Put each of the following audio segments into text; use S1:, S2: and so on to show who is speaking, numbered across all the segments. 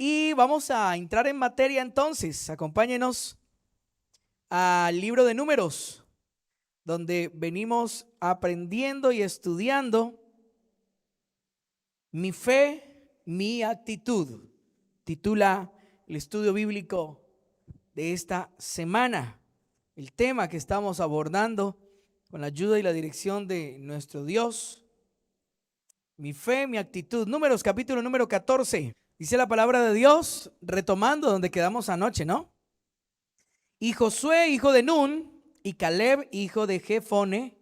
S1: Y vamos a entrar en materia entonces. Acompáñenos al libro de Números, donde venimos aprendiendo y estudiando mi fe, mi actitud. Titula el estudio bíblico de esta semana. El tema que estamos abordando con la ayuda y la dirección de nuestro Dios. Mi fe, mi actitud. Números, capítulo número 14. Dice la palabra de Dios, retomando donde quedamos anoche, ¿no? Y Josué, hijo de Nun, y Caleb, hijo de Jefone,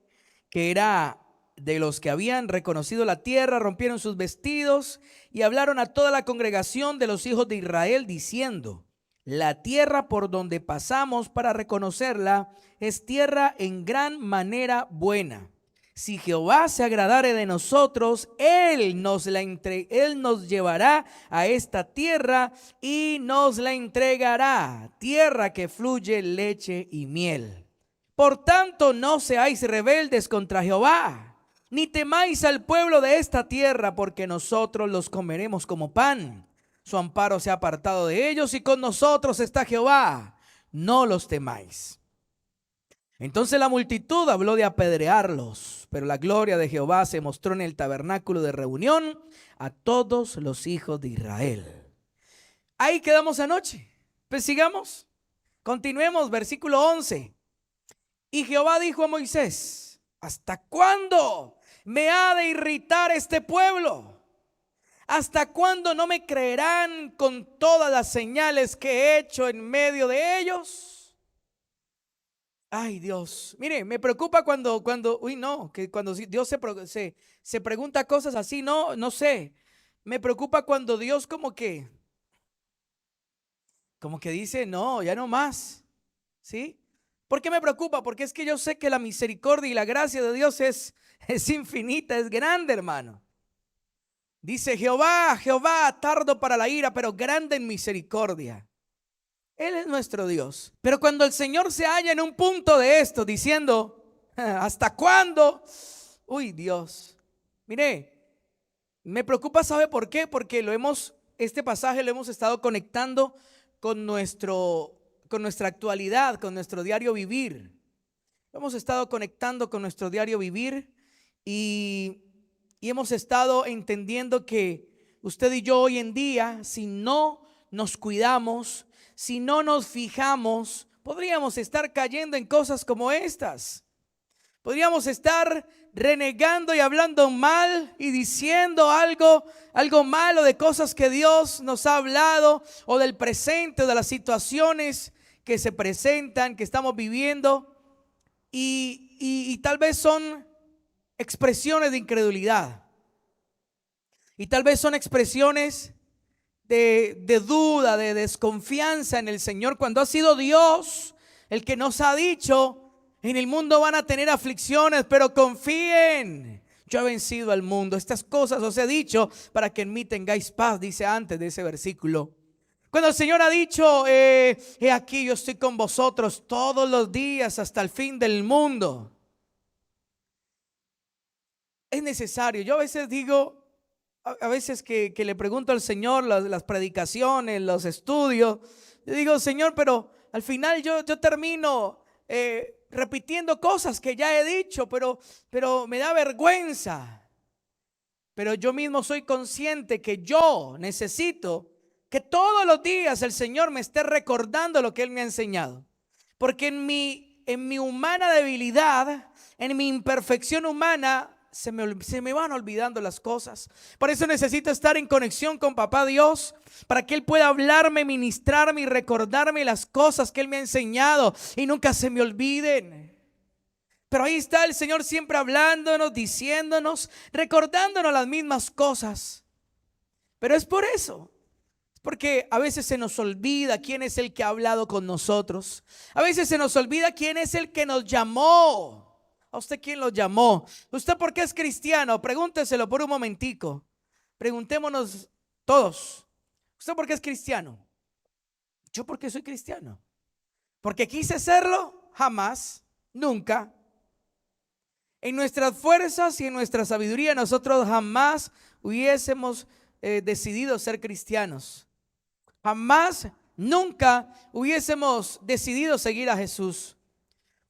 S1: que era de los que habían reconocido la tierra, rompieron sus vestidos y hablaron a toda la congregación de los hijos de Israel, diciendo: la tierra por donde pasamos para reconocerla es tierra en gran manera buena. Si Jehová se agradare de nosotros, Él nos llevará a esta tierra y nos la entregará, tierra que fluye leche y miel. Por tanto, no seáis rebeldes contra Jehová, ni temáis al pueblo de esta tierra, porque nosotros los comeremos como pan. Su amparo se ha apartado de ellos y con nosotros está Jehová. No los temáis. Entonces la multitud habló de apedrearlos, pero la gloria de Jehová se mostró en el tabernáculo de reunión a todos los hijos de Israel. Ahí quedamos anoche. Pues sigamos. Continuemos, versículo 11. Y Jehová dijo a Moisés: ¿hasta cuándo me ha de irritar este pueblo? ¿Hasta cuándo no me creerán con todas las señales que he hecho en medio de ellos? Ay, Dios, mire, me preocupa cuando Dios se pregunta cosas así, no sé. Me preocupa cuando Dios como que dice: no, ya no más, ¿sí? ¿Por qué me preocupa? Porque es que yo sé que la misericordia y la gracia de Dios es infinita, es grande, hermano. Dice: Jehová, tardo para la ira, pero grande en misericordia. Él es nuestro Dios. Pero cuando el Señor se halla en un punto de esto, diciendo: ¿hasta cuándo? Uy, Dios. Mire, me preocupa, ¿sabe por qué? Porque este pasaje lo hemos estado conectando con nuestra actualidad, con nuestro diario vivir. Lo hemos estado conectando con nuestro diario vivir y hemos estado entendiendo que usted y yo hoy en día, si no nos cuidamos, si no nos fijamos, podríamos estar cayendo en cosas como estas. Podríamos estar renegando y hablando mal y diciendo algo malo de cosas que Dios nos ha hablado, o del presente, o de las situaciones que se presentan, que estamos viviendo, y tal vez son expresiones de incredulidad, y tal vez son expresiones de duda, de desconfianza en el Señor, cuando ha sido Dios el que nos ha dicho: en el mundo van a tener aflicciones, pero confíen, yo he vencido al mundo. Estas cosas os he dicho para que en mí tengáis paz, dice antes de ese versículo. Cuando el Señor ha dicho: he aquí yo estoy con vosotros todos los días hasta el fin del mundo. Es necesario. Yo a veces digo, a veces que le pregunto al Señor las predicaciones, los estudios, yo digo: Señor, pero al final yo termino repitiendo cosas que ya he dicho, pero me da vergüenza. Pero yo mismo soy consciente que yo necesito que todos los días el Señor me esté recordando lo que Él me ha enseñado. Porque en mi humana debilidad, en mi imperfección humana, se me van olvidando las cosas. Por eso necesito estar en conexión con Papá Dios, para que Él pueda hablarme, ministrarme y recordarme las cosas que Él me ha enseñado y nunca se me olviden. Pero ahí está el Señor siempre hablándonos, diciéndonos, recordándonos las mismas cosas. Pero es por eso. Porque a veces se nos olvida quién es el que ha hablado con nosotros. A veces se nos olvida quién es el que nos llamó. ¿A usted quién lo llamó? ¿Usted por qué es cristiano? Pregúnteselo por un momentico. Preguntémonos todos: ¿usted por qué es cristiano? ¿Yo por qué soy cristiano? ¿Porque quise serlo? Jamás, nunca. En nuestras fuerzas y en nuestra sabiduría nosotros jamás hubiésemos decidido ser cristianos. jamás, nunca hubiésemos decidido seguir a Jesús,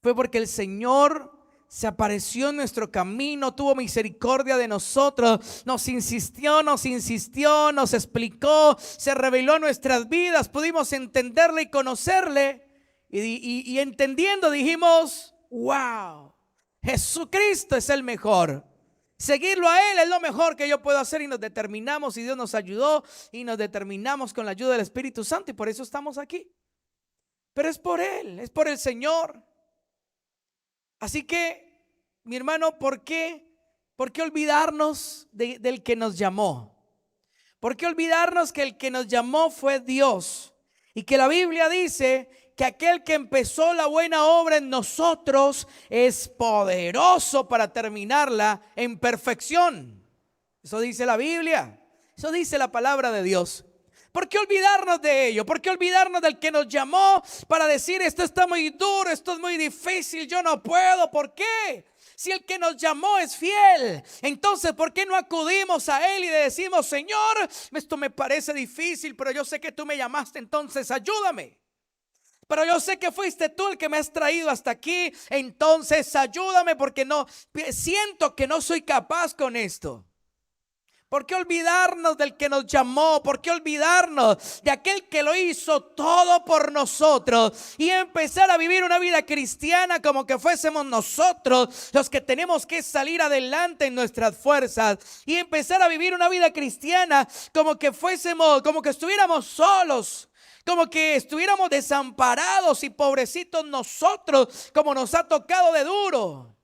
S1: fue porque el Señor se apareció en nuestro camino, tuvo misericordia de nosotros, nos insistió, nos explicó, se reveló en nuestras vidas, pudimos entenderle y conocerle, y entendiendo dijimos: wow, Jesucristo es el mejor. Seguirlo a Él es lo mejor que yo puedo hacer, y nos determinamos, y Dios nos ayudó, y nos determinamos con la ayuda del Espíritu Santo, y por eso estamos aquí. Pero es por Él, es por el Señor. Así que, mi hermano, ¿por qué olvidarnos del que nos llamó? ¿Por qué olvidarnos que el que nos llamó fue Dios? Y que la Biblia dice que aquel que empezó la buena obra en nosotros es poderoso para terminarla en perfección. Eso dice la Biblia, eso dice la palabra de Dios. ¿Por qué olvidarnos de ello? ¿Por qué olvidarnos del que nos llamó para decir: esto está muy duro, esto es muy difícil, yo no puedo? ¿Por qué? Si el que nos llamó es fiel, entonces ¿por qué no acudimos a Él y le decimos: Señor, esto me parece difícil, pero yo sé que tú me llamaste, entonces ayúdame. Pero yo sé que fuiste tú el que me has traído hasta aquí, entonces ayúdame, porque no siento que no soy capaz con esto. ¿Por qué olvidarnos del que nos llamó? ¿Por qué olvidarnos de aquel que lo hizo todo por nosotros y empezar a vivir una vida cristiana como que fuésemos nosotros los que tenemos que salir adelante en nuestras fuerzas, y empezar a vivir una vida cristiana como que estuviéramos solos, como que estuviéramos desamparados y pobrecitos nosotros, como nos ha tocado de duro?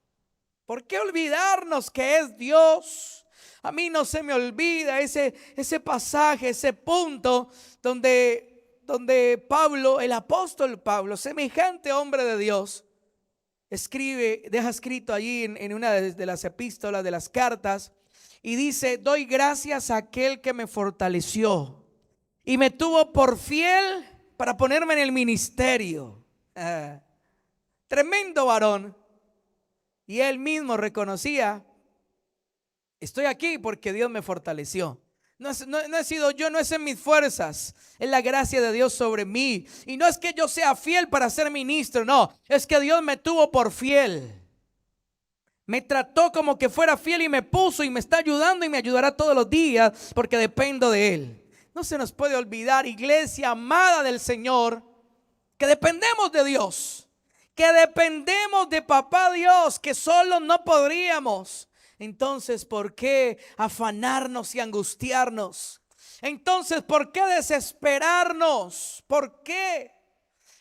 S1: ¿Por qué olvidarnos que es Dios? A mí no se me olvida ese pasaje, ese punto donde Pablo, el apóstol Pablo, semejante hombre de Dios, deja escrito allí en una de las epístolas, de las cartas, y dice: doy gracias a aquel que me fortaleció y me tuvo por fiel para ponerme en el ministerio. Tremendo varón. Y él mismo reconocía: estoy aquí porque Dios me fortaleció. No he sido yo, no es en mis fuerzas, es la gracia de Dios sobre mí. Y no es que yo sea fiel para ser ministro, no, es que Dios me tuvo por fiel. Me trató como que fuera fiel y me puso y me está ayudando y me ayudará todos los días porque dependo de Él. No se nos puede olvidar, iglesia amada del Señor, que dependemos de Dios, que dependemos de Papá Dios, que solos no podríamos. Entonces, ¿por qué afanarnos y angustiarnos? Entonces, ¿por qué desesperarnos? ¿Por qué?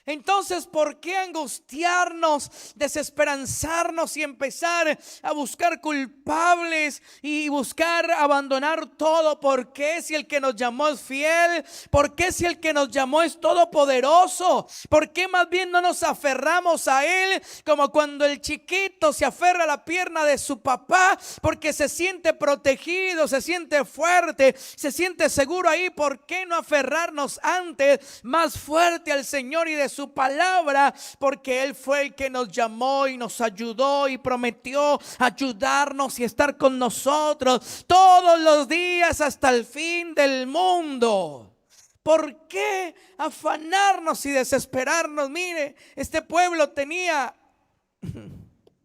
S1: Entonces, ¿por qué angustiarnos, desesperanzarnos y empezar a buscar culpables y buscar abandonar todo? ¿Por qué si el que nos llamó es fiel? ¿Por qué si el que nos llamó es todopoderoso? ¿Por qué más bien no nos aferramos a Él como cuando el chiquito se aferra a la pierna de su papá porque se siente protegido, se siente fuerte, se siente seguro ahí? ¿Por qué no aferrarnos antes más fuerte al Señor y de su palabra? Porque Él fue el que nos llamó y nos ayudó y prometió ayudarnos y estar con nosotros todos los días hasta el fin del mundo. ¿Por qué afanarnos y desesperarnos? Mire, este pueblo tenía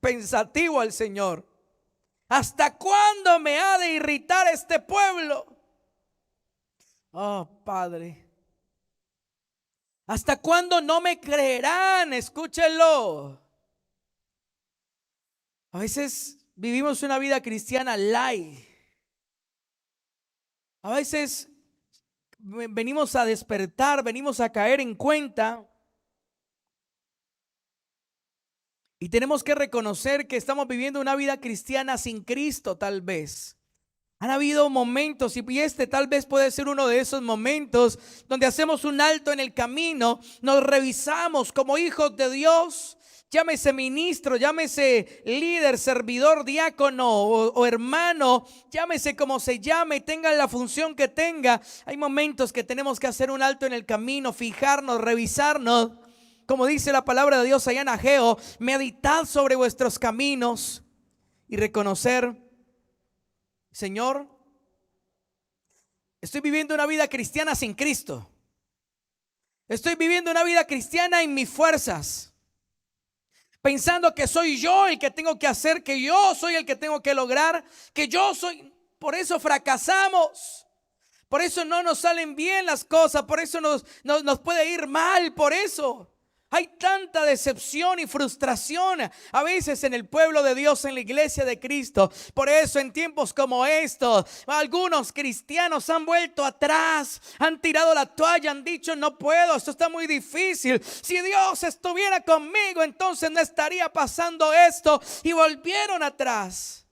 S1: pensativo al Señor. ¿Hasta cuándo me ha de irritar este pueblo? Oh, Padre, ¿hasta cuándo no me creerán? Escúchenlo. A veces vivimos una vida cristiana light. A veces venimos a despertar, venimos a caer en cuenta, y tenemos que reconocer que estamos viviendo una vida cristiana sin Cristo, tal vez. Han habido momentos, y este tal vez puede ser uno de esos momentos, donde hacemos un alto en el camino, nos revisamos como hijos de Dios, llámese ministro, llámese líder, servidor, diácono o hermano, llámese como se llame, tenga la función que tenga. Hay momentos que tenemos que hacer un alto en el camino, fijarnos, revisarnos. Como dice la palabra de Dios allá en Ageo: meditad sobre vuestros caminos, y reconocer: Señor, estoy viviendo una vida cristiana sin Cristo. Estoy viviendo una vida cristiana en mis fuerzas, pensando que soy yo el que tengo que hacer, que yo soy el que tengo que lograr, que yo soy. Por eso fracasamos. Por eso no nos salen bien las cosas. Por eso nos puede ir mal. Por eso hay tanta decepción y frustración a veces en el pueblo de Dios, en la iglesia de Cristo. Por eso en tiempos como estos, algunos cristianos han vuelto atrás, han tirado la toalla, han dicho: no puedo, esto está muy difícil. Si Dios estuviera conmigo, entonces no estaría pasando esto. Y volvieron atrás.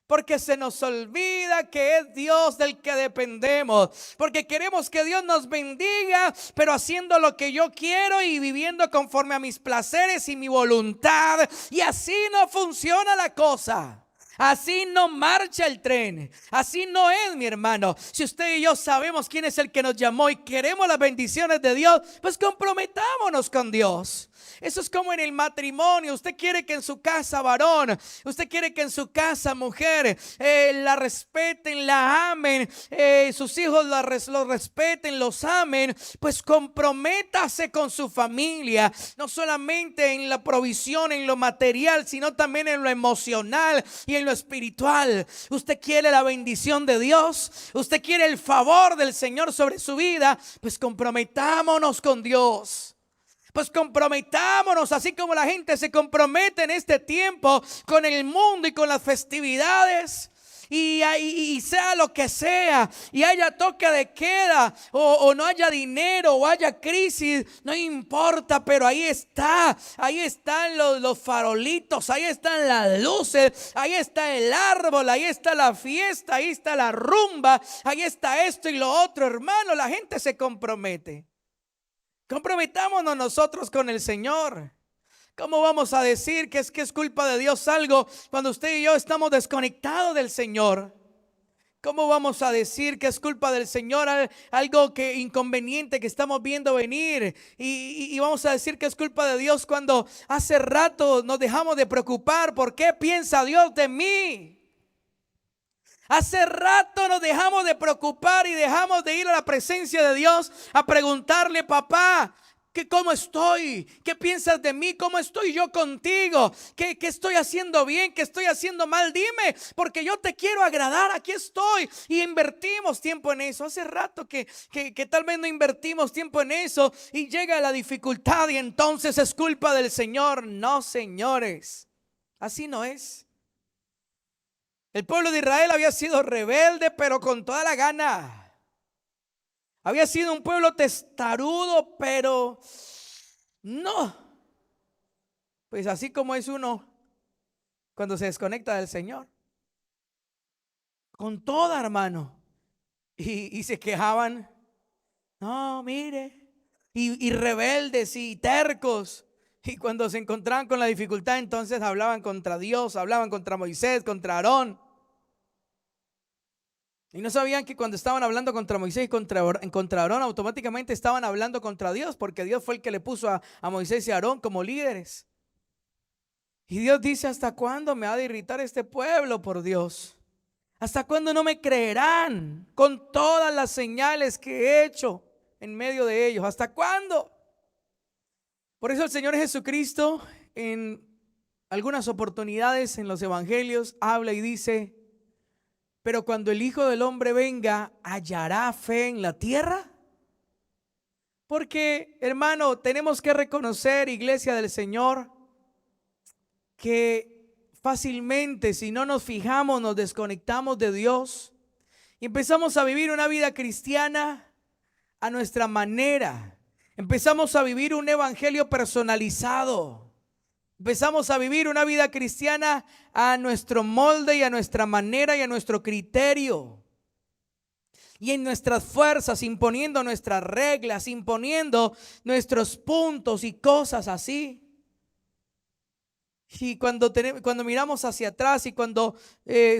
S1: Porque se nos olvida que es Dios del que dependemos. Porque queremos que Dios nos bendiga, pero haciendo lo que yo quiero y viviendo conforme a mis placeres y mi voluntad. Y así no funciona la cosa. Así no marcha el tren. Así no es, mi hermano. Si usted y yo sabemos quién es el que nos llamó y queremos las bendiciones de Dios, pues comprometámonos con Dios. Eso es como en el matrimonio. Usted quiere que en su casa, varón, usted quiere que en su casa, mujer, la respeten, la amen, sus hijos los respeten, los amen. Pues comprométase con su familia, no solamente en la provisión, en lo material, sino también en lo emocional y en lo espiritual. Usted quiere la bendición de Dios, usted quiere el favor del Señor sobre su vida, pues comprometámonos con Dios. Pues comprometámonos, así como la gente se compromete en este tiempo con el mundo y con las festividades. Y sea lo que sea, y haya toque de queda, o no haya dinero, o haya crisis, no importa, pero ahí están los farolitos, ahí están las luces, ahí está el árbol, ahí está la fiesta, ahí está la rumba, ahí está esto y lo otro, hermano. La gente se compromete. Comprometámonos nosotros con el Señor. ¿Cómo vamos a decir que es culpa de Dios algo cuando usted y yo estamos desconectados del Señor? ¿Cómo vamos a decir que es culpa del Señor algo inconveniente que estamos viendo venir? Y vamos a decir que es culpa de Dios cuando hace rato nos dejamos de preocupar. ¿Por qué piensa Dios de mí? Hace rato nos dejamos de preocupar y dejamos de ir a la presencia de Dios a preguntarle: papá, ¿cómo estoy? ¿Qué piensas de mí? ¿Cómo estoy yo contigo? ¿Qué estoy haciendo bien? ¿Qué estoy haciendo mal? Dime, porque yo te quiero agradar. Aquí estoy. Y invertimos tiempo en eso. Hace rato que tal vez no invertimos tiempo en eso, y llega la dificultad y entonces es culpa del Señor. No, señores, así no es. El pueblo de Israel había sido rebelde, pero con toda la gana. Había sido un pueblo testarudo, pero no. Pues así como es uno cuando se desconecta del Señor. Con toda, hermano. Y se quejaban. No, mire. Y rebeldes y tercos. Y cuando se encontraban con la dificultad, entonces hablaban contra Dios, hablaban contra Moisés, contra Aarón. Y no sabían que cuando estaban hablando contra Moisés y contra Aarón, automáticamente estaban hablando contra Dios, porque Dios fue el que le puso a Moisés y a Aarón como líderes. Y Dios dice: ¿hasta cuándo me ha de irritar este pueblo, por Dios? ¿Hasta cuándo no me creerán con todas las señales que he hecho en medio de ellos? ¿Hasta cuándo? Por eso el Señor Jesucristo en algunas oportunidades en los evangelios habla y dice: pero cuando el Hijo del Hombre venga, ¿hallará fe en la tierra? Porque, hermano, tenemos que reconocer, iglesia del Señor, que fácilmente, si no nos fijamos, nos desconectamos de Dios y empezamos a vivir una vida cristiana a nuestra manera. Empezamos a vivir un evangelio personalizado. Empezamos a vivir una vida cristiana a nuestro molde y a nuestra manera y a nuestro criterio. Y en nuestras fuerzas, imponiendo nuestras reglas, imponiendo nuestros puntos y cosas así. Y cuando miramos hacia atrás y cuando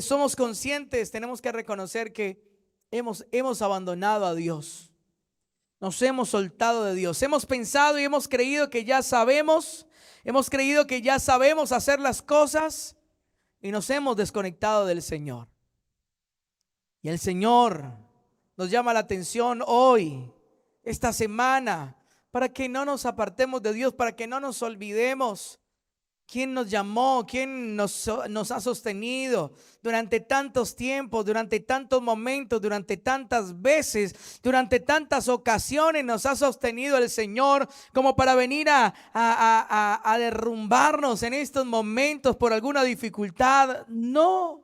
S1: somos conscientes, tenemos que reconocer que hemos abandonado a Dios. Nos hemos soltado de Dios. Hemos pensado y hemos creído que ya sabemos. Hemos creído que ya sabemos hacer las cosas y nos hemos desconectado del Señor. Y el Señor nos llama la atención hoy, esta semana, para que no nos apartemos de Dios, para que no nos olvidemos quién nos llamó, quién nos ha sostenido durante tantos tiempos, durante tantos momentos, durante tantas veces, durante tantas ocasiones nos ha sostenido el Señor como para venir a derrumbarnos en estos momentos por alguna dificultad. No,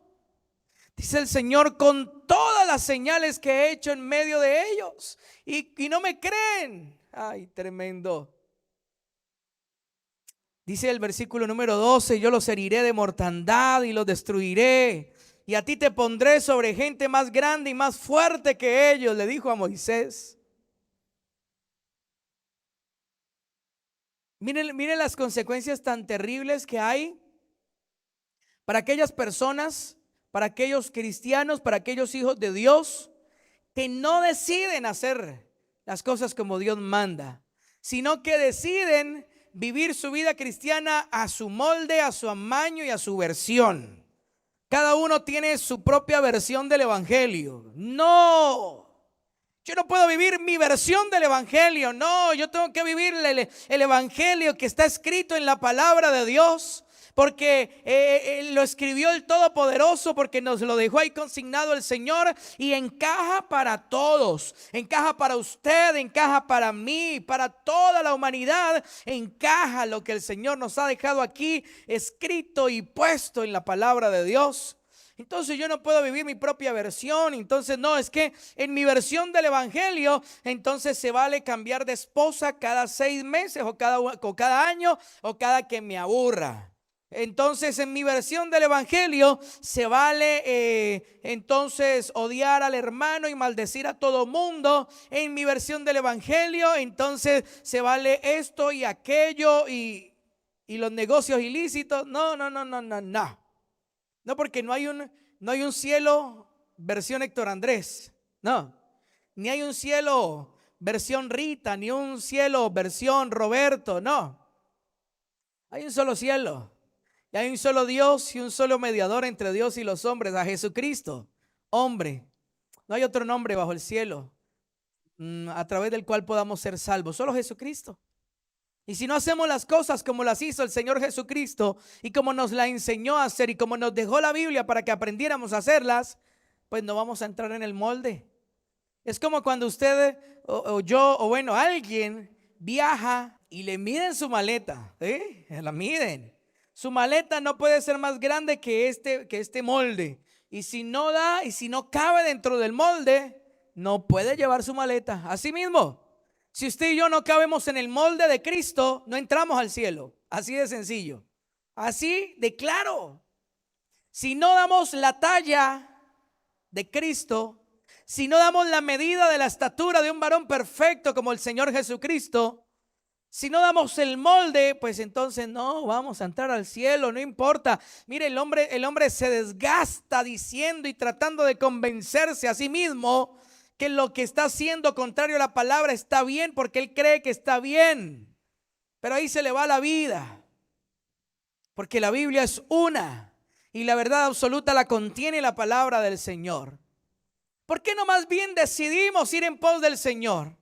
S1: dice el Señor, con todas las señales que he hecho en medio de ellos, y no me creen. Ay, tremendo. Dice el versículo número 12, yo los heriré de mortandad y los destruiré, y a ti te pondré sobre gente más grande y más fuerte que ellos, le dijo a Moisés. Miren las consecuencias tan terribles que hay para aquellas personas, para aquellos cristianos, para aquellos hijos de Dios que no deciden hacer las cosas como Dios manda, sino que deciden vivir su vida cristiana a su molde, a su amaño y a su versión. Cada uno tiene su propia versión del evangelio. No, yo no puedo vivir mi versión del evangelio. No, yo tengo que vivir el evangelio que está escrito en la palabra de Dios, porque lo escribió el Todopoderoso, porque nos lo dejó ahí consignado el Señor, y encaja para todos, encaja para usted, encaja para mí, para toda la humanidad, encaja lo que el Señor nos ha dejado aquí escrito y puesto en la palabra de Dios. Entonces yo no puedo vivir mi propia versión. Entonces no, es que en mi versión del evangelio, entonces se vale cambiar de esposa cada 6 meses o cada año o cada que me aburra. Entonces en mi versión del evangelio se vale entonces odiar al hermano y maldecir a todo mundo. En mi versión del evangelio entonces se vale esto y aquello y los negocios ilícitos. No. No, porque no hay un cielo versión Héctor Andrés. No, ni hay un cielo versión Rita, ni un cielo versión Roberto. No, hay un solo cielo. Y hay un solo Dios y un solo mediador entre Dios y los hombres, a Jesucristo, hombre. No hay otro nombre bajo el cielo a través del cual podamos ser salvos, solo Jesucristo. Y si no hacemos las cosas como las hizo el Señor Jesucristo y como nos la enseñó a hacer y como nos dejó la Biblia para que aprendiéramos a hacerlas, pues no vamos a entrar en el molde. Es como cuando usted o yo o bueno, alguien viaja y le miden su maleta, la miden. Su maleta no puede ser más grande que este molde. Y si no da, y si no cabe dentro del molde, no puede llevar su maleta. Así mismo, si usted y yo no cabemos en el molde de Cristo, no entramos al cielo. Así de sencillo. Así de claro. Si no damos la talla de Cristo, si no damos la medida de la estatura de un varón perfecto como el Señor Jesucristo, si no damos el molde, pues entonces no vamos a entrar al cielo, no importa. Mire, el hombre se desgasta diciendo y tratando de convencerse a sí mismo que lo que está haciendo contrario a la palabra está bien, porque él cree que está bien. Pero ahí se le va la vida, porque la Biblia es una y la verdad absoluta la contiene la palabra del Señor. ¿Por qué no más bien decidimos ir en pos del Señor?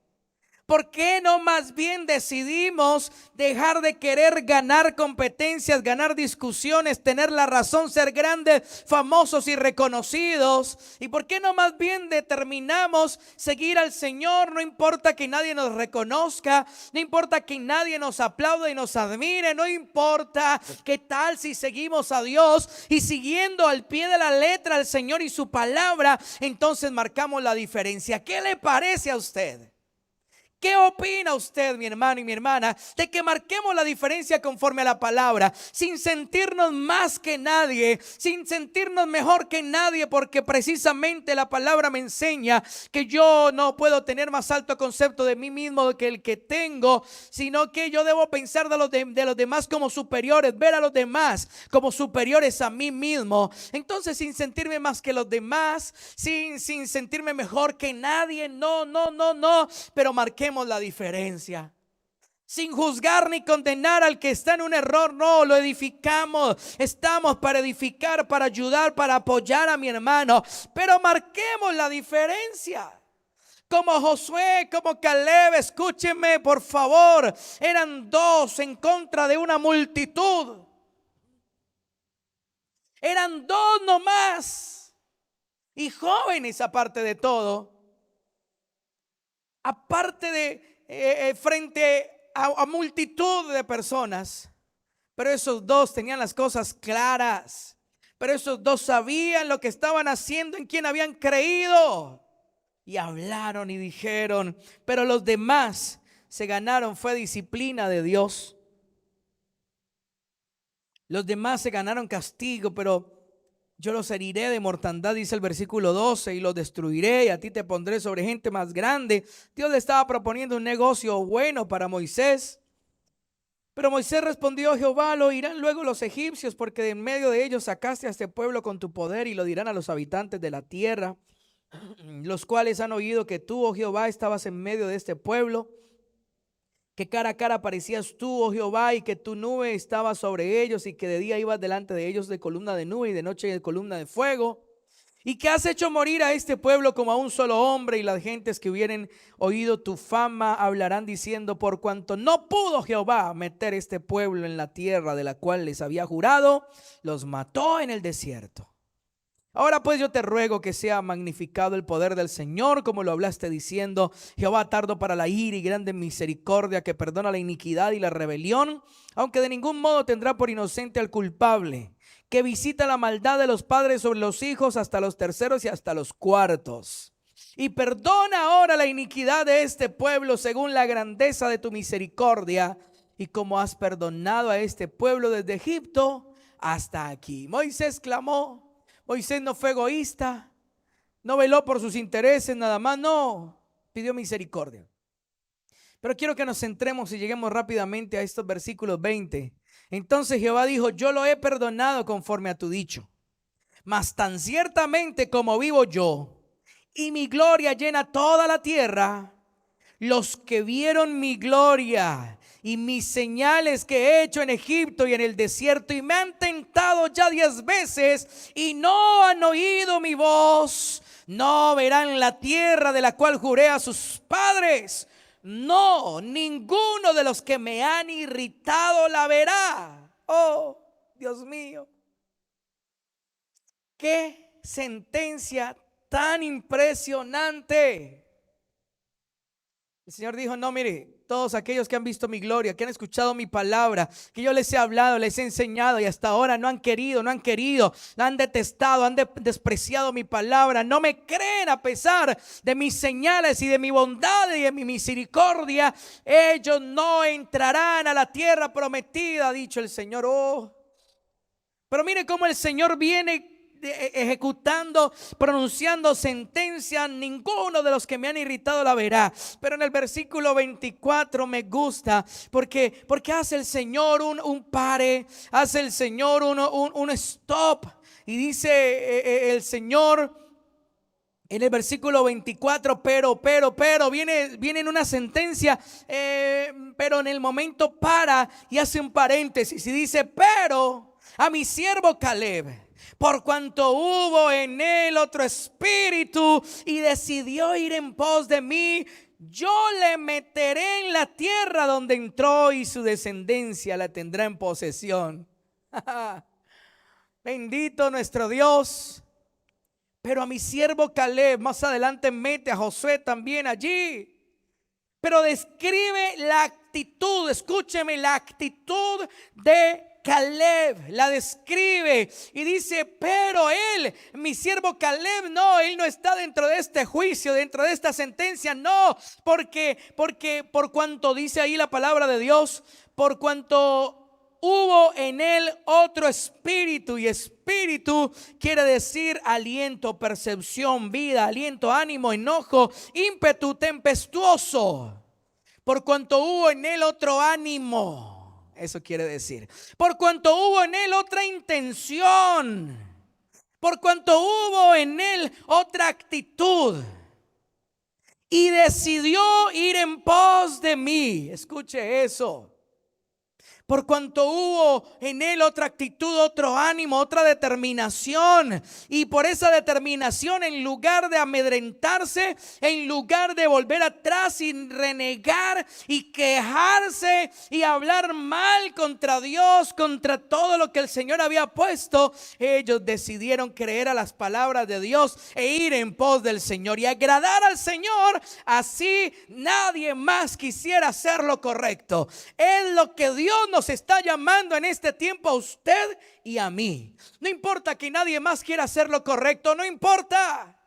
S1: ¿Por qué no más bien decidimos dejar de querer ganar competencias, ganar discusiones, tener la razón, ser grandes, famosos y reconocidos? ¿Y por qué no más bien determinamos seguir al Señor? No importa que nadie nos reconozca, no importa que nadie nos aplaude y nos admire, no importa qué tal si seguimos a Dios y siguiendo al pie de la letra al Señor y su palabra, entonces marcamos la diferencia. ¿Qué le parece a usted? ¿Qué opina usted, mi hermano y mi hermana, de que marquemos la diferencia conforme a la palabra, sin sentirnos más que nadie, sin sentirnos mejor que nadie, porque precisamente la palabra me enseña que yo no puedo tener más alto concepto de mí mismo que el que tengo, sino que yo debo pensar de los demás como superiores, ver a los demás como superiores a mí mismo? Entonces, sin sentirme más que los demás, sin sentirme mejor que nadie, no, pero marquemos la diferencia, sin juzgar ni condenar al que está en un error. No, lo edificamos, estamos para edificar, para ayudar, para apoyar a mi hermano, pero marquemos la diferencia. Como Josué, como Caleb, escúchenme por favor, eran dos en contra de una multitud. Eran dos nomás. Y jóvenes aparte de todo. Aparte de frente a multitud de personas. Pero esos dos tenían las cosas claras. Pero esos dos sabían lo que estaban haciendo, en quién habían creído. Y hablaron y dijeron, pero los demás se ganaron, fue disciplina de Dios. Los demás se ganaron castigo, pero yo los heriré de mortandad, dice el versículo 12, y los destruiré, y a ti te pondré sobre gente más grande. Dios le estaba proponiendo un negocio bueno para Moisés. Pero Moisés respondió a Jehová: lo oirán luego los egipcios, porque de en medio de ellos sacaste a este pueblo con tu poder, y lo dirán a los habitantes de la tierra, los cuales han oído que tú, oh Jehová, estabas en medio de este pueblo, que cara a cara aparecías tú, oh Jehová, y que tu nube estaba sobre ellos, y que de día ibas delante de ellos de columna de nube y de noche de columna de fuego, y que has hecho morir a este pueblo como a un solo hombre, y las gentes que hubieren oído tu fama hablarán diciendo: por cuanto no pudo Jehová meter este pueblo en la tierra de la cual les había jurado, los mató en el desierto. Ahora pues yo te ruego que sea magnificado el poder del Señor, como lo hablaste diciendo: Jehová tardo para la ira y grande en misericordia, que perdona la iniquidad y la rebelión, aunque de ningún modo tendrá por inocente al culpable, que visita la maldad de los padres sobre los hijos hasta los terceros y hasta los cuartos. Y perdona ahora la iniquidad de este pueblo según la grandeza de tu misericordia, y como has perdonado a este pueblo desde Egipto hasta aquí. Moisés clamó. Moisés no fue egoísta, no veló por sus intereses nada más, no, pidió misericordia. Pero quiero que nos centremos y lleguemos rápidamente a estos versículos 20. Entonces Jehová dijo: yo lo he perdonado conforme a tu dicho, mas tan ciertamente como vivo yo, y mi gloria llena toda la tierra, los que vieron mi gloria y mis señales que he hecho en Egipto y en el desierto, y me han tentado ya 10 veces y no han oído mi voz, no verán la tierra de la cual juré a sus padres. No, ninguno de los que me han irritado la verá. Oh, Dios mío, qué sentencia tan impresionante. El Señor dijo: no, mire, todos aquellos que han visto mi gloria, que han escuchado mi palabra, que yo les he hablado, les he enseñado, y hasta ahora no han querido, la han detestado, han despreciado mi palabra, no me creen a pesar de mis señales y de mi bondad y de mi misericordia, ellos no entrarán a la tierra prometida, ha dicho el Señor. Oh, pero mire cómo el Señor viene ejecutando, pronunciando sentencia: ninguno de los que me han irritado la verá. Pero en el versículo 24 me gusta porque hace el Señor un pare, hace el Señor un stop, y dice el Señor en el versículo 24, pero viene en una sentencia, pero en el momento para y hace un paréntesis y dice: pero a mi siervo Caleb, por cuanto hubo en él otro espíritu y decidió ir en pos de mí, yo le meteré en la tierra donde entró, y su descendencia la tendrá en posesión. Bendito nuestro Dios. Pero a mi siervo Caleb, más adelante mete a Josué también allí. Pero describe la actitud, escúcheme, la actitud de Caleb, la describe y dice: pero él, mi siervo Caleb, no, él no está dentro de este juicio, dentro de esta sentencia, no, porque por cuanto dice ahí la palabra de Dios, por cuanto hubo en él otro espíritu, y espíritu quiere decir aliento, percepción, vida, aliento, ánimo, enojo, ímpetu, tempestuoso. Por cuanto hubo en él otro ánimo, eso quiere decir. Por cuanto hubo en él otra intención, por cuanto hubo en él otra actitud, y decidió ir en pos de mí. Escuche eso. Por cuanto hubo en él otra actitud, otro ánimo, otra determinación. Y por esa determinación, en lugar de amedrentarse, en lugar de volver atrás y renegar y quejarse y hablar mal contra Dios, contra todo lo que el Señor había puesto, ellos decidieron creer a las palabras de Dios e ir en pos del Señor y agradar al Señor. Así nadie más quisiera hacer lo correcto. Es lo que Dios nos está llamando en este tiempo a usted y a mí. No importa que nadie más quiera hacer lo correcto, no importa.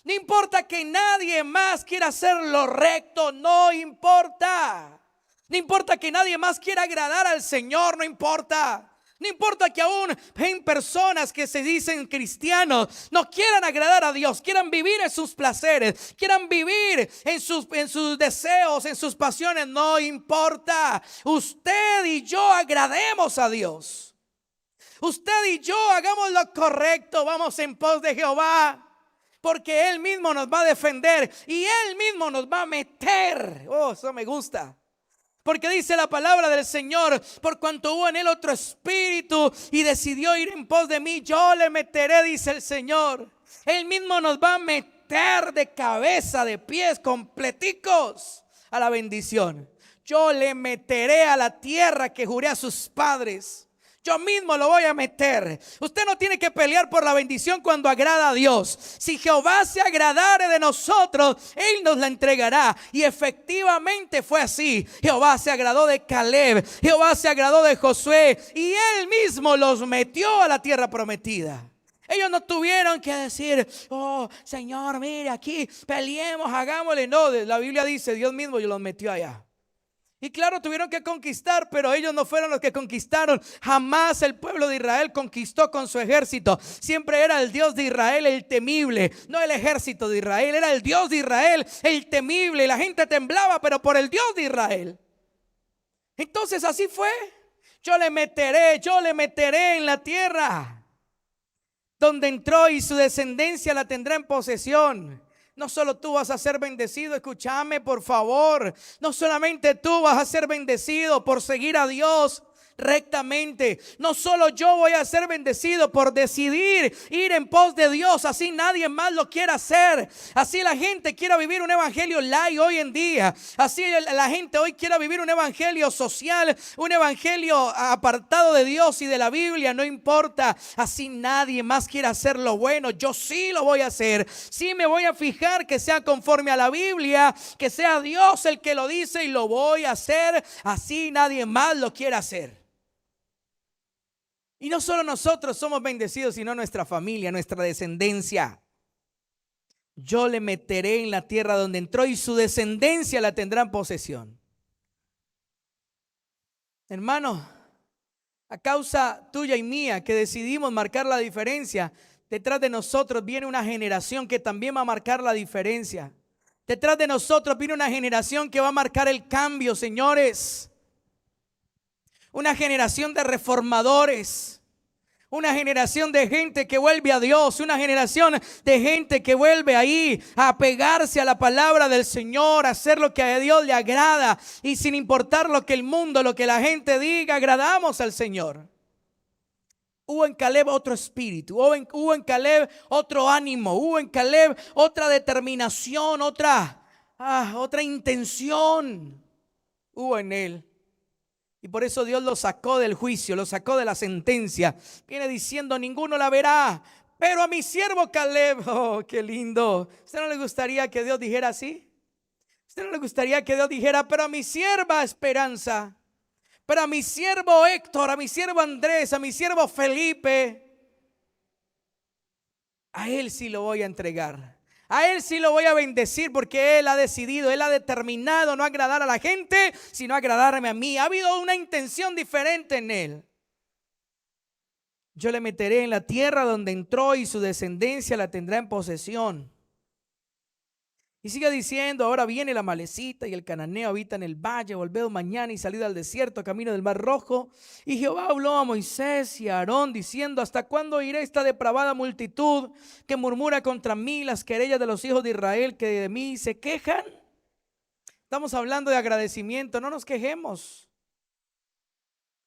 S1: No importa que nadie más quiera hacer lo recto, no importa. No importa que nadie más quiera agradar al Señor, no importa. No importa que aún en personas que se dicen cristianos no quieran agradar a Dios, quieran vivir en sus placeres, quieran vivir en sus deseos, en sus pasiones, no importa. Usted y yo agrademos a Dios. Usted y yo hagamos lo correcto, vamos en pos de Jehová. Porque Él mismo nos va a defender y Él mismo nos va a meter. Oh, eso me gusta. Porque dice la palabra del Señor: por cuanto hubo en él otro espíritu y decidió ir en pos de mí, yo le meteré, dice el Señor. Él mismo nos va a meter de cabeza, de pies, completicos a la bendición. Yo le meteré a la tierra que juré a sus padres. Yo mismo lo voy a meter. Usted no tiene que pelear por la bendición cuando agrada a Dios. Si Jehová se agradare de nosotros, Él nos la entregará. Y efectivamente fue así. Jehová se agradó de Caleb, Jehová se agradó de Josué, y Él mismo los metió a la tierra prometida. Ellos no tuvieron que decir: oh Señor, mire aquí, peleemos, hagámosle. No, la Biblia dice: Dios mismo los metió allá. Y claro, tuvieron que conquistar, pero ellos no fueron los que conquistaron. Jamás el pueblo de Israel conquistó con su ejército. Siempre era el Dios de Israel el temible, no el ejército de Israel. Era el Dios de Israel el temible. Y la gente temblaba, pero por el Dios de Israel. Entonces así fue. Yo le meteré en la tierra donde entró, y su descendencia la tendrá en posesión. No solo tú vas a ser bendecido, escúchame por favor. No solamente tú vas a ser bendecido por seguir a Dios rectamente. No solo yo voy a ser bendecido por decidir ir en pos de Dios. Así nadie más lo quiera hacer. Así la gente quiera vivir un evangelio light hoy en día. Así la gente hoy quiera vivir un evangelio social, un evangelio apartado de Dios y de la Biblia. No importa. Así nadie más quiera hacer lo bueno. Yo sí lo voy a hacer. Sí me voy a fijar que sea conforme a la Biblia, que sea Dios el que lo dice, y lo voy a hacer. Así nadie más lo quiera hacer. Y no solo nosotros somos bendecidos, sino nuestra familia, nuestra descendencia. Yo le meteré en la tierra donde entró, y su descendencia la tendrá en posesión. Hermano, a causa tuya y mía, que decidimos marcar la diferencia, detrás de nosotros viene una generación que también va a marcar la diferencia. Detrás de nosotros viene una generación que va a marcar el cambio, señores. Una generación de reformadores, una generación de gente que vuelve a Dios, una generación de gente que vuelve ahí a apegarse a la palabra del Señor, a hacer lo que a Dios le agrada, y sin importar lo que el mundo, lo que la gente diga, agradamos al Señor. Hubo en Caleb otro espíritu, hubo en Caleb otro ánimo, hubo en Caleb otra determinación, otra intención hubo en él. Y por eso Dios lo sacó del juicio, lo sacó de la sentencia. Viene diciendo: ninguno la verá, pero a mi siervo Caleb. Oh, qué lindo. ¿Usted no le gustaría que Dios dijera así? ¿Usted no le gustaría que Dios dijera: pero a mi sierva Esperanza, pero a mi siervo Héctor, a mi siervo Andrés, a mi siervo Felipe, a él sí lo voy a entregar? A él sí lo voy a bendecir, porque él ha decidido, él ha determinado no agradar a la gente, sino agradarme a mí. Ha habido una intención diferente en él. Yo le meteré en la tierra donde entró, y su descendencia la tendrá en posesión. Y sigue diciendo: ahora viene la Amalecita y el cananeo habita en el valle, volved mañana y salid al desierto, camino del mar Rojo. Y Jehová habló a Moisés y a Aarón diciendo: ¿hasta cuándo iré esta depravada multitud que murmura contra mí, las querellas de los hijos de Israel que de mí se quejan? Estamos hablando de agradecimiento, no nos quejemos.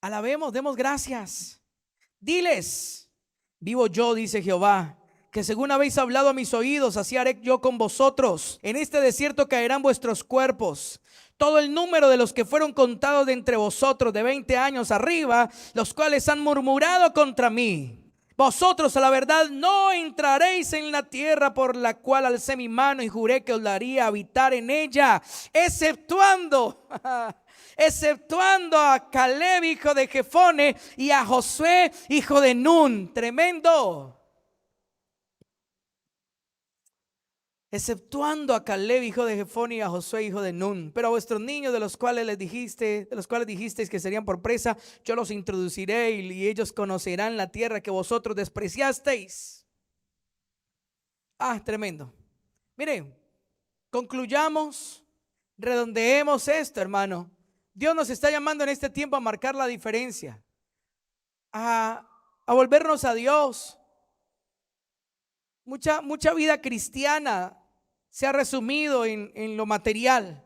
S1: Alabemos, demos gracias. Diles, vivo yo, dice Jehová, que según habéis hablado a mis oídos, así haré yo con vosotros. En este desierto caerán vuestros cuerpos. Todo el número de los que fueron contados de entre vosotros de 20 años arriba, los cuales han murmurado contra mí. Vosotros a la verdad no entraréis en la tierra por la cual alcé mi mano y juré que os la haría habitar en ella, exceptuando a Caleb, hijo de Jefone, y a Josué, hijo de Nun. Tremendo. Exceptuando a Caleb, hijo de Jefone, y a Josué, hijo de Nun. Pero a vuestros niños, de los cuales dijisteis que serían por presa, yo los introduciré y ellos conocerán la tierra que vosotros despreciasteis. Tremendo. Miren, concluyamos, redondeemos esto, hermano. Dios nos está llamando en este tiempo a marcar la diferencia, a volvernos a Dios. Mucha vida cristiana se ha resumido en lo material.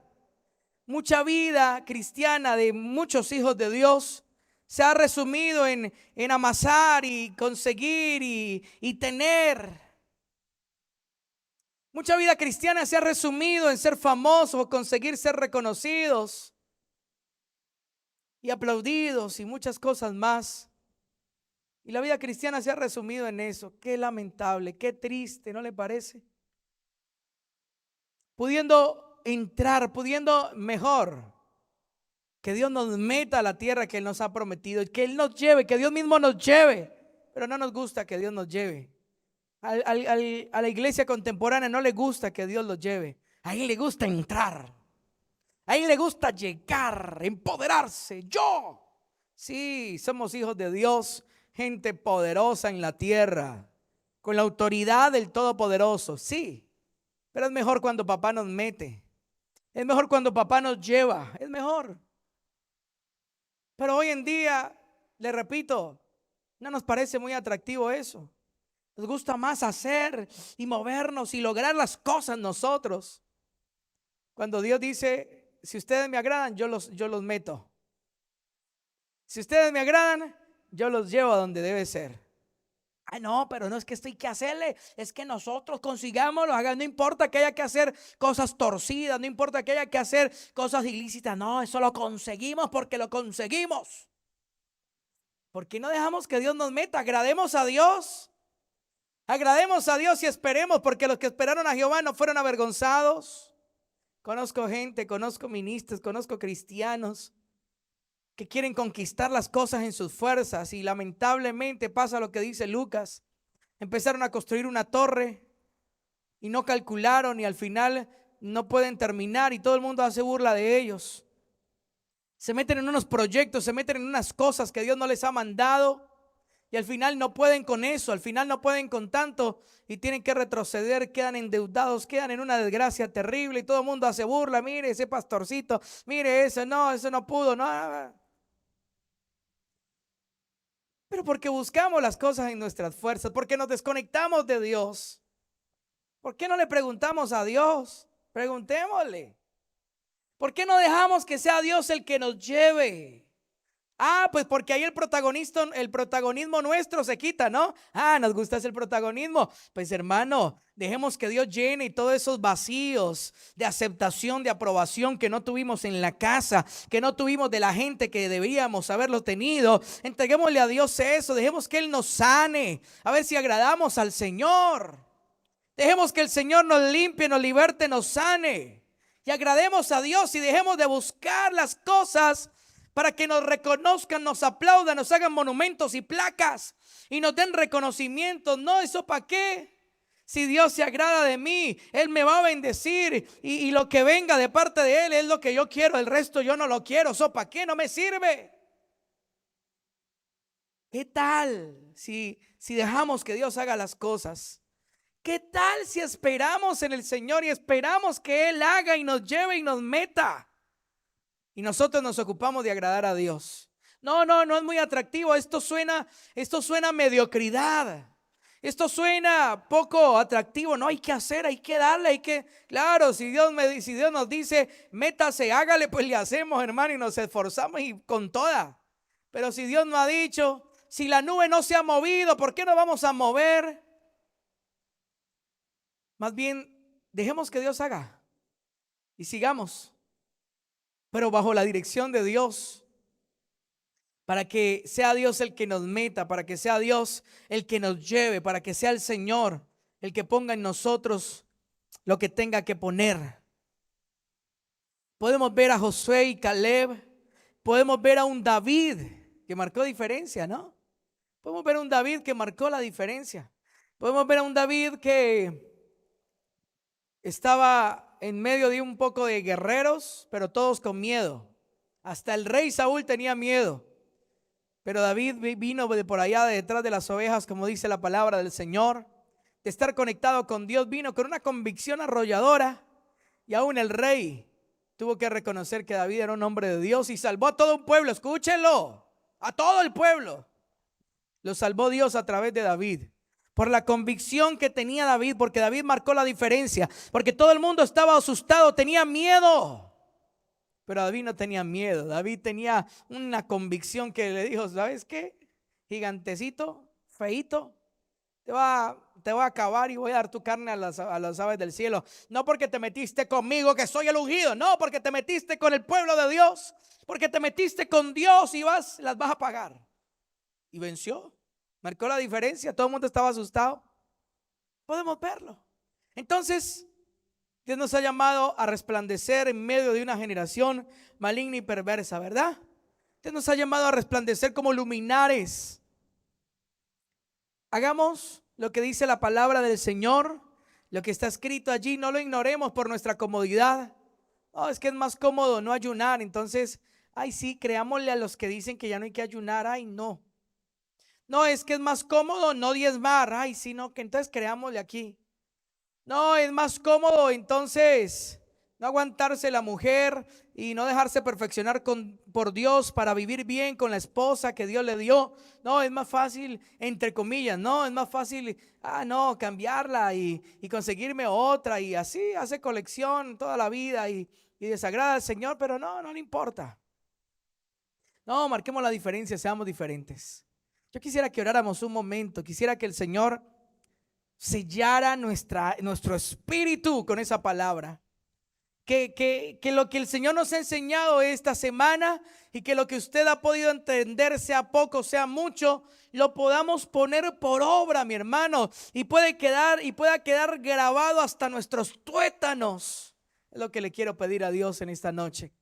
S1: Mucha vida cristiana de muchos hijos de Dios se ha resumido en amasar y conseguir y tener. Mucha vida cristiana se ha resumido en ser famosos o conseguir ser reconocidos y aplaudidos y muchas cosas más. Y la vida cristiana se ha resumido en eso. Qué lamentable, qué triste, ¿no le parece? Pudiendo entrar, pudiendo mejor, que Dios nos meta a la tierra que Él nos ha prometido, que Él nos lleve, que Dios mismo nos lleve. Pero no nos gusta que Dios nos lleve. A la iglesia contemporánea no le gusta que Dios los lleve. A Él le gusta entrar. A Él le gusta llegar, empoderarse. Sí, somos hijos de Dios. Gente poderosa en la tierra, con la autoridad del Todopoderoso, sí, pero es mejor cuando papá nos mete, es mejor cuando papá nos lleva, es mejor. Pero hoy en día, le repito, no nos parece muy atractivo eso. Nos gusta más hacer y movernos y lograr las cosas nosotros. Cuando Dios dice, si ustedes me agradan, yo los meto. Si ustedes me agradan, yo los llevo a donde debe ser. No, pero no es que esto hay que hacerle, es que nosotros consigámoslo, no importa que haya que hacer cosas torcidas, no importa que haya que hacer cosas ilícitas, no, eso lo conseguimos porque lo conseguimos. ¿Por qué no dejamos que Dios nos meta? Agrademos a Dios y esperemos, porque los que esperaron a Jehová no fueron avergonzados. Conozco gente, conozco ministros, conozco cristianos que quieren conquistar las cosas en sus fuerzas y lamentablemente pasa lo que dice Lucas. Empezaron a construir una torre y no calcularon y al final no pueden terminar y todo el mundo hace burla de ellos. Se meten en unos proyectos, se meten en unas cosas que Dios no les ha mandado y al final no pueden con eso, al final no pueden con tanto y tienen que retroceder, quedan endeudados, quedan en una desgracia terrible y todo el mundo hace burla. Mire ese pastorcito, mire eso no pudo, no. Pero porque buscamos las cosas en nuestras fuerzas, porque nos desconectamos de Dios. ¿Por qué no le preguntamos a Dios? Preguntémosle. ¿Por qué no dejamos que sea Dios el que nos lleve? Pues porque ahí el protagonismo nuestro se quita, ¿no? Nos gusta ese protagonismo. Pues hermano, dejemos que Dios llene todos esos vacíos de aceptación, de aprobación que no tuvimos en la casa, que no tuvimos de la gente que deberíamos haberlo tenido. Entreguémosle a Dios eso, dejemos que Él nos sane, a ver si agradamos al Señor. Dejemos que el Señor nos limpie, nos liberte, nos sane. Y agrademos a Dios y dejemos de buscar las cosas para que nos reconozcan, nos aplaudan, nos hagan monumentos y placas y nos den reconocimientos. No, ¿eso para qué? Si Dios se agrada de mí, Él me va a bendecir y lo que venga de parte de Él es lo que yo quiero, el resto yo no lo quiero. ¿Eso para qué? No me sirve. ¿Qué tal si dejamos que Dios haga las cosas? ¿Qué tal si esperamos en el Señor y esperamos que Él haga y nos lleve y nos meta? Y nosotros nos ocupamos de agradar a Dios. No es muy atractivo. Esto suena a mediocridad. Esto suena poco atractivo. No, hay que hacer, hay que darle, claro, si Dios nos dice, métase, hágale, pues le hacemos, hermano, y nos esforzamos y con toda. Pero si Dios no ha dicho, si la nube no se ha movido, ¿por qué no vamos a mover? Más bien, dejemos que Dios haga y sigamos, pero bajo la dirección de Dios, para que sea Dios el que nos meta, para que sea Dios el que nos lleve, para que sea el Señor el que ponga en nosotros lo que tenga que poner. Podemos ver a Josué y Caleb, podemos ver a un David que marcó diferencia, ¿no? Podemos ver a un David que marcó la diferencia. Podemos ver a un David que estaba en medio de un poco de guerreros, pero todos con miedo. Hasta el rey Saúl tenía miedo. Pero David vino de por allá, de detrás de las ovejas, como dice la palabra del Señor, de estar conectado con Dios, vino con una convicción arrolladora. Y aún el rey tuvo que reconocer que David era un hombre de Dios y salvó a todo un pueblo. Escúchenlo, a todo el pueblo. Lo salvó Dios a través de David. Por la convicción que tenía David, porque David marcó la diferencia, porque todo el mundo estaba asustado, tenía miedo. Pero David no tenía miedo. David tenía una convicción que le dijo, ¿sabes qué? Gigantecito, feíto, te va a acabar y voy a dar tu carne a las aves del cielo. No porque te metiste conmigo, que soy el ungido. No, porque te metiste con el pueblo de Dios. Porque te metiste con Dios y las vas a pagar. Y venció. Marcó la diferencia. Todo el mundo estaba asustado. Podemos verlo. Entonces, Dios nos ha llamado a resplandecer en medio de una generación maligna y perversa, ¿verdad? Dios nos ha llamado a resplandecer como luminares. Hagamos lo que dice la palabra del Señor, lo que está escrito allí, no lo ignoremos por nuestra comodidad. No, es que es más cómodo no ayunar, entonces, ay sí, creámosle a los que dicen que ya no hay que ayunar, ay no. No, es que es más cómodo no diezmar, ay sí, no, que entonces creámosle aquí. No, es más cómodo entonces no aguantarse la mujer y no dejarse perfeccionar por Dios para vivir bien con la esposa que Dios le dio. No, es más fácil, entre comillas, no, es más fácil, no, cambiarla y conseguirme otra y así hace colección toda la vida y desagrada al Señor, pero no le importa. No, marquemos la diferencia, seamos diferentes. Yo quisiera que oráramos un momento, quisiera que el Señor sellara nuestro espíritu con esa palabra. Que lo que el Señor nos ha enseñado esta semana y que lo que usted ha podido entender, sea poco, sea mucho, lo podamos poner por obra, mi hermano, y pueda quedar grabado hasta nuestros tuétanos. Es lo que le quiero pedir a Dios en esta noche.